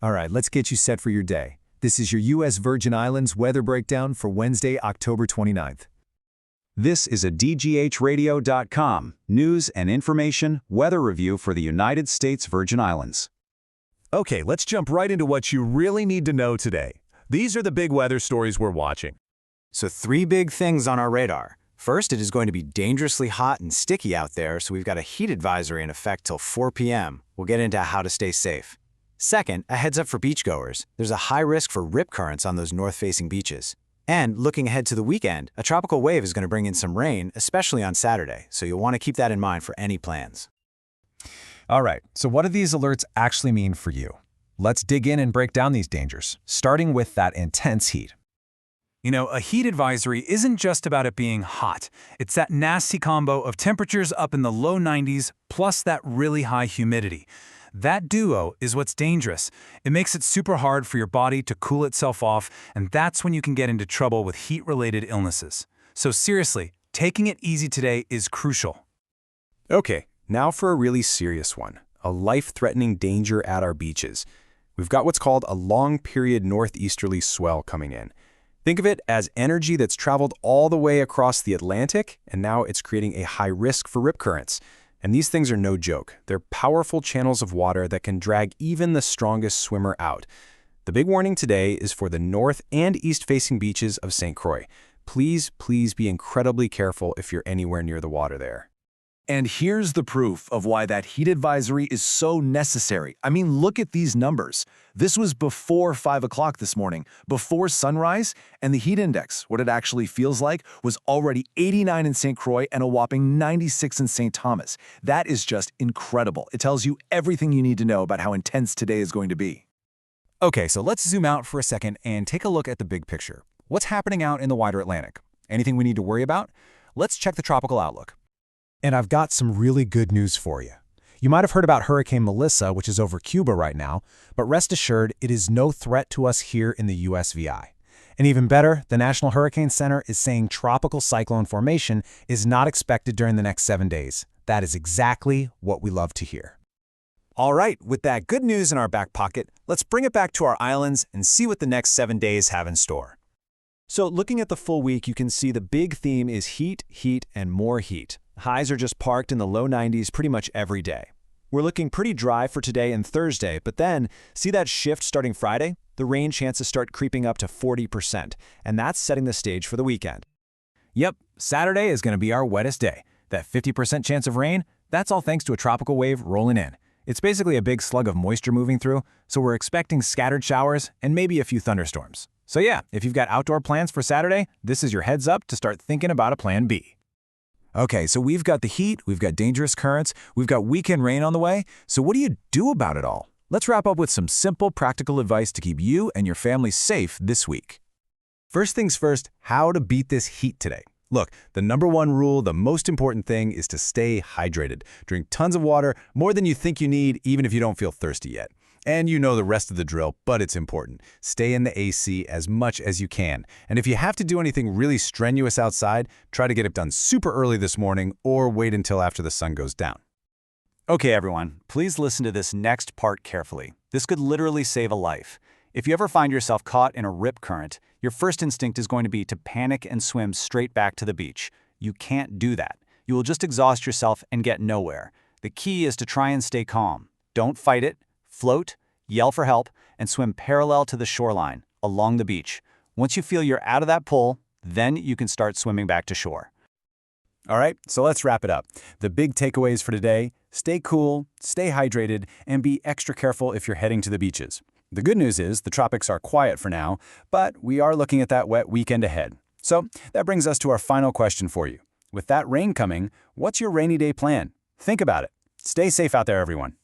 All right, let's get you set for your day. This is your U.S. Virgin Islands weather breakdown for Wednesday, October 29th. This is a DGHradio.com news and information weather review for the United States Virgin Islands. Okay, let's jump right into what you really need to know today. These are the big weather stories we're watching. So 3 big things on our radar. First, it is going to be dangerously hot and sticky out there, so we've got a heat advisory in effect till 4 p.m. We'll get into how to stay safe. Second, a heads up for beachgoers. There's a high risk for rip currents on those north-facing beaches. And looking ahead to the weekend, a tropical wave is going to bring in some rain, especially on Saturday, so you'll want to keep that in mind for any plans. All right, so what do these alerts actually mean for you? Let's dig in and break down these dangers, starting with that intense heat. You know, a heat advisory isn't just about it being hot. It's that nasty combo of temperatures up in the low 90s plus that really high humidity. That duo is what's dangerous. It makes it super hard for your body to cool itself off, and that's when you can get into trouble with heat-related illnesses. So seriously, taking it easy today is crucial. Okay, now for a really serious one, a life-threatening danger at our beaches. We've got what's called a long-period northeasterly swell coming in. Think of it as energy that's traveled all the way across the Atlantic, and now it's creating a high risk for rip currents. And these things are no joke. They're powerful channels of water that can drag even the strongest swimmer out. The big warning today is for the north and east-facing beaches of St. Croix. Please, please be incredibly careful if you're anywhere near the water there. And here's the proof of why that heat advisory is so necessary. I mean, look at these numbers. This was before 5 o'clock this morning, before sunrise, and the heat index, what it actually feels like, was already 89 in St. Croix and a whopping 96 in St. Thomas. That is just incredible. It tells you everything you need to know about how intense today is going to be. Okay, so let's zoom out for a second and take a look at the big picture. What's happening out in the wider Atlantic? Anything we need to worry about? Let's check the tropical outlook. And I've got some really good news for you. You might have heard about Hurricane Melissa, which is over Cuba right now, but rest assured, it is no threat to us here in the USVI. And even better, the National Hurricane Center is saying tropical cyclone formation is not expected during the next 7 days. That is exactly what we love to hear. All right, with that good news in our back pocket, let's bring it back to our islands and see what the next 7 days have in store. So looking at the full week, you can see the big theme is heat, heat, and more heat. Highs are just parked in the low 90s pretty much every day. We're looking pretty dry for today and Thursday, but then see that shift starting Friday? The rain chances start creeping up to 40%, and that's setting the stage for the weekend. Yep, Saturday is going to be our wettest day. That 50% chance of rain, that's all thanks to a tropical wave rolling in. It's basically a big slug of moisture moving through, so we're expecting scattered showers and maybe a few thunderstorms. So yeah, if you've got outdoor plans for Saturday, this is your heads up to start thinking about a plan B. Okay, so we've got the heat, we've got dangerous currents, we've got weekend rain on the way, so what do you do about it all? Let's wrap up with some simple, practical advice to keep you and your family safe this week. First things first, how to beat this heat today. Look, the #1 rule, the most important thing is to stay hydrated. Drink tons of water, more than you think you need, even if you don't feel thirsty yet. And you know the rest of the drill, but it's important. Stay in the AC as much as you can. And if you have to do anything really strenuous outside, try to get it done super early this morning or wait until after the sun goes down. Okay, everyone, please listen to this next part carefully. This could literally save a life. If you ever find yourself caught in a rip current, your first instinct is going to be to panic and swim straight back to the beach. You can't do that. You will just exhaust yourself and get nowhere. The key is to try and stay calm. Don't fight it. Float, yell for help, and swim parallel to the shoreline, along the beach. Once you feel you're out of that pull, then you can start swimming back to shore. All right, so let's wrap it up. The big takeaways for today: stay cool, stay hydrated, and be extra careful if you're heading to the beaches. The good news is the tropics are quiet for now, but we are looking at that wet weekend ahead. So that brings us to our final question for you. With that rain coming, what's your rainy day plan? Think about it. Stay safe out there, everyone.